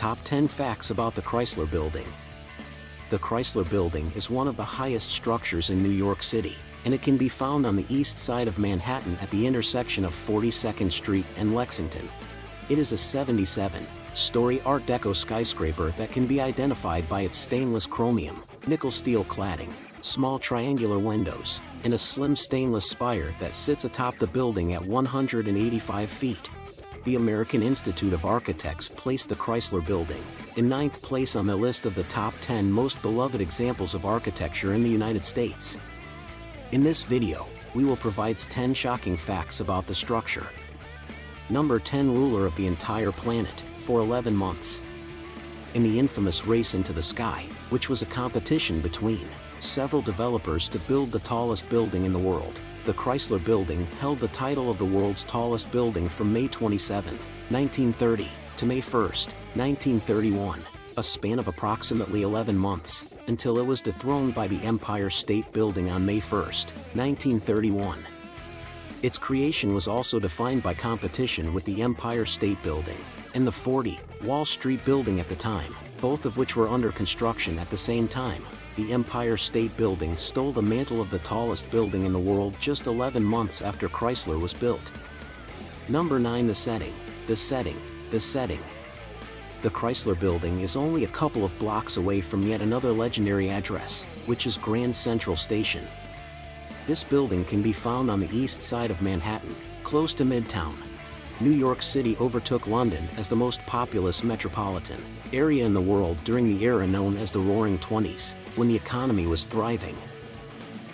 Top 10 Facts about the Chrysler Building. The Chrysler Building is one of the highest structures in New York City, and it can be found on the east side of Manhattan at the intersection of 42nd Street and Lexington. It is a 77-story Art Deco skyscraper that can be identified by its stainless chromium, nickel steel cladding, small triangular windows, and a slim stainless spire that sits atop the building at 185 feet. The American Institute of Architects placed the Chrysler Building in 9th place on the list of the top 10 most beloved examples of architecture in the United States. In this video, we will provide 10 shocking facts about the structure. Number 10. Ruler of the entire planet for 11 months. In the infamous Race into the Sky, which was a competition between several developers to build the tallest building in the world, the Chrysler Building held the title of the world's tallest building from May 27, 1930, to May 1, 1931, a span of approximately 11 months, until it was dethroned by the Empire State Building on May 1, 1931. Its creation was also defined by competition with the Empire State Building and the 40 Wall Street Building at the time, both of which were under construction at the same time. The Empire State Building stole the mantle of the tallest building in the world just 11 months after Chrysler was built. Number 9. The setting. The setting. The Chrysler Building is only a couple of blocks away from yet another legendary address, which is Grand Central Station. This building can be found on the east side of Manhattan, close to Midtown. New York City overtook London as the most populous metropolitan area in the world during the era known as the Roaring Twenties, when the economy was thriving.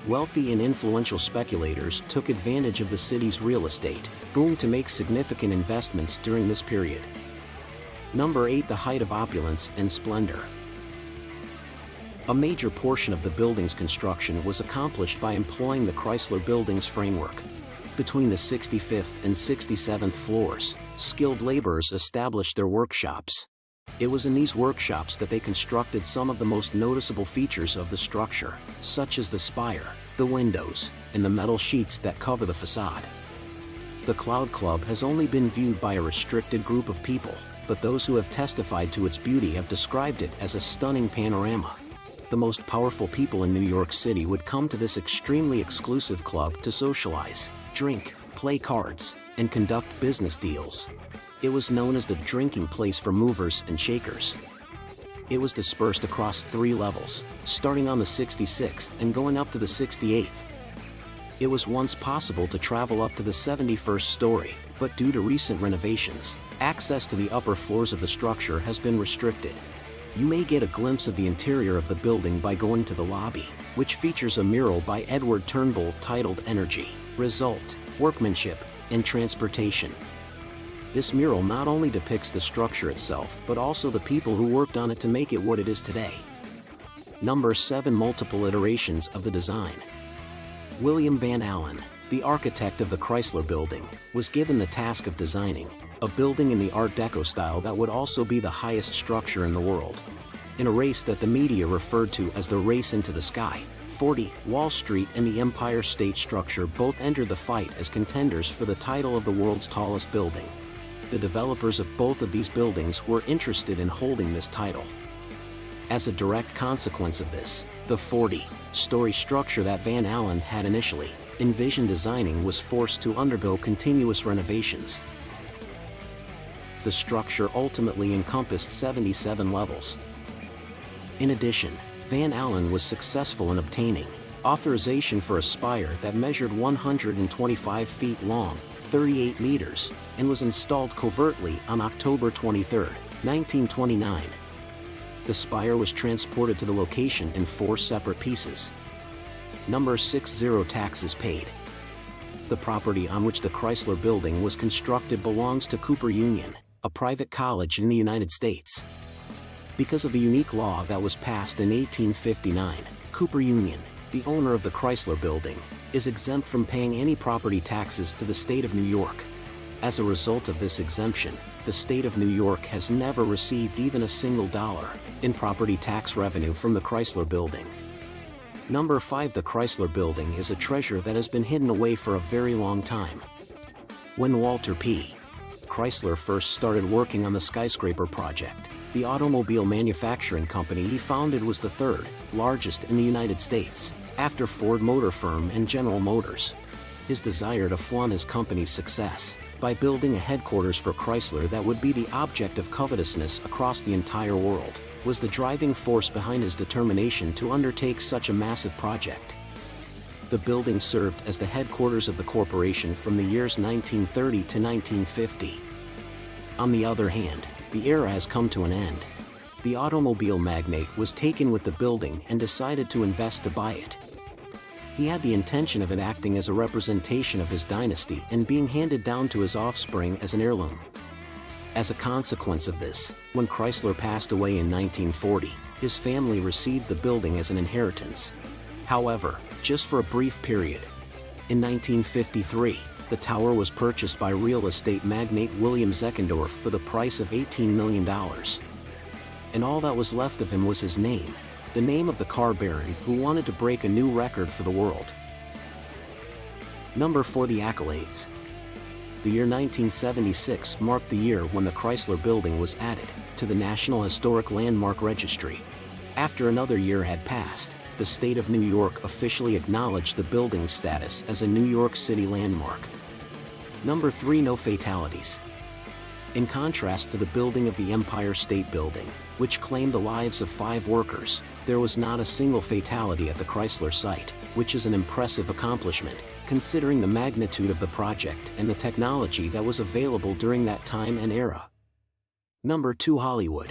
Wealthy and influential speculators took advantage of the city's real estate boom to make significant investments during this period. Number 8. The height of opulence and splendor. A major portion of the building's construction was accomplished by employing the Chrysler Building's framework. Between the 65th and 67th floors, skilled laborers established their workshops. It was in these workshops that they constructed some of the most noticeable features of the structure, such as the spire, the windows, and the metal sheets that cover the facade. The Cloud Club has only been viewed by a restricted group of people, but those who have testified to its beauty have described it as a stunning panorama. The most powerful people in New York City would come to this extremely exclusive club to socialize, drink, play cards, and conduct business deals. It was known as the drinking place for movers and shakers. It was dispersed across 3 levels, starting on the 66th and going up to the 68th. It was once possible to travel up to the 71st story, but due to recent renovations, access to the upper floors of the structure has been restricted. You may get a glimpse of the interior of the building by going to the lobby, which features a mural by Edward Turnbull titled Energy, Result, Workmanship, and Transportation. This mural not only depicts the structure itself but also the people who worked on it to make it what it is today. Number 7. Multiple iterations of the design. William Van Allen, the architect of the Chrysler Building, was given the task of designing a building in the Art Deco style that would also be the highest structure in the world. In a race that the media referred to as the Race into the Sky, 40 Wall Street and the Empire State structure both entered the fight as contenders for the title of the world's tallest building. The developers of both of these buildings were interested in holding this title. As a direct consequence of this, the 40-story structure that Van Allen had initially envisioned designing was forced to undergo continuous renovations. The structure ultimately encompassed 77 levels. In addition, Van Allen was successful in obtaining authorization for a spire that measured 125 feet long, 38 meters, and was installed covertly on October 23, 1929. The spire was transported to the location in 4 separate pieces. Number 6. 0 taxes paid. The property on which the Chrysler Building was constructed belongs to Cooper Union, a private college in the United States. Because of the unique law that was passed in 1859, Cooper Union, the owner of the Chrysler Building, is exempt from paying any property taxes to the state of New York. As a result of this exemption, the state of New York has never received even a single dollar in property tax revenue from the Chrysler Building. Number 5. The Chrysler Building is a treasure that has been hidden away for a very long time. When Walter P. Chrysler first started working on the Skyscraper project, The automobile manufacturing company he founded was the third largest in the United States, after Ford Motor Firm and General Motors. His desire to flaunt his company's success by building a headquarters for Chrysler that would be the object of covetousness across the entire world was the driving force behind his determination to undertake such a massive project. The building served as the headquarters of the corporation from the years 1930 to 1950. On the other hand, the era has come to an end. The automobile magnate was taken with the building and decided to invest to buy it. He had the intention of it acting as a representation of his dynasty and being handed down to his offspring as an heirloom. As a consequence of this, when Chrysler passed away in 1940, his family received the building as an inheritance. However, just for a brief period. In 1953, the tower was purchased by real estate magnate William Zeckendorf for the price of $18 million. And all that was left of him was his name, the name of the car baron who wanted to break a new record for the world. Number 4. The accolades. The year 1976 marked the year when the Chrysler Building was added to the National Historic Landmark Registry. After another year had passed, the state of New York officially acknowledged the building's status as a New York City landmark. Number 3. No fatalities. In contrast to the building of the Empire State Building, which claimed the lives of 5 workers, there was not a single fatality at the Chrysler site, which is an impressive accomplishment, considering the magnitude of the project and the technology that was available during that time and era. Number 2. Hollywood.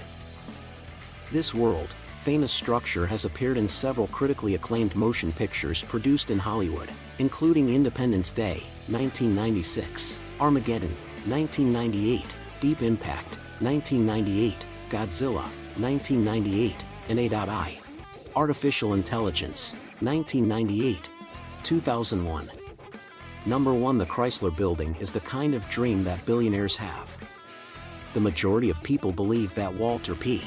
This world-famous structure has appeared in several critically acclaimed motion pictures produced in Hollywood, including Independence Day, 1996, Armageddon, 1998, Deep Impact, 1998, Godzilla, 1998, and A.I. Artificial Intelligence, 1998, 2001. Number 1. The Chrysler Building is the kind of dream that billionaires have. The majority of people believe that Walter P.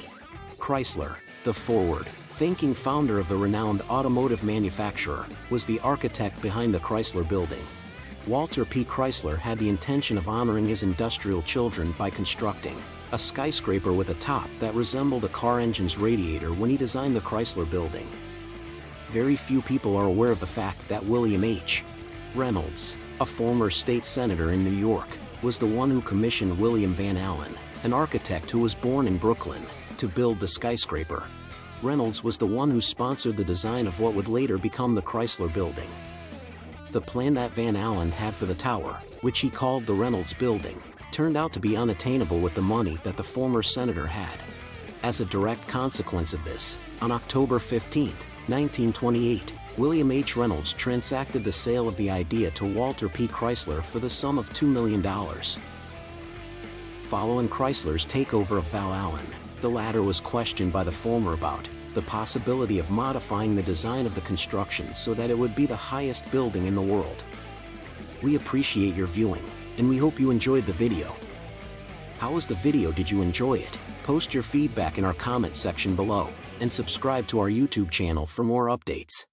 Chrysler, the forward-thinking founder of the renowned automotive manufacturer, was the architect behind the Chrysler Building. Walter P. Chrysler had the intention of honoring his industrial children by constructing a skyscraper with a top that resembled a car engine's radiator when he designed the Chrysler Building. Very few people are aware of the fact that William H. Reynolds, a former state senator in New York, was the one who commissioned William Van Allen, an architect who was born in Brooklyn, to build the skyscraper. Reynolds was the one who sponsored the design of what would later become the Chrysler Building. The plan that Van Allen had for the tower, which he called the Reynolds Building, turned out to be unattainable with the money that the former senator had. As a direct consequence of this, on October 15, 1928, William H. Reynolds transacted the sale of the idea to Walter P. Chrysler for the sum of $2 million. Following Chrysler's takeover of Van Allen, the latter was questioned by the former about the possibility of modifying the design of the construction so that it would be the highest building in the world. We appreciate your viewing, and we hope you enjoyed the video. How was the video? Did you enjoy it? Post your feedback in our comment section below, and subscribe to our YouTube channel for more updates.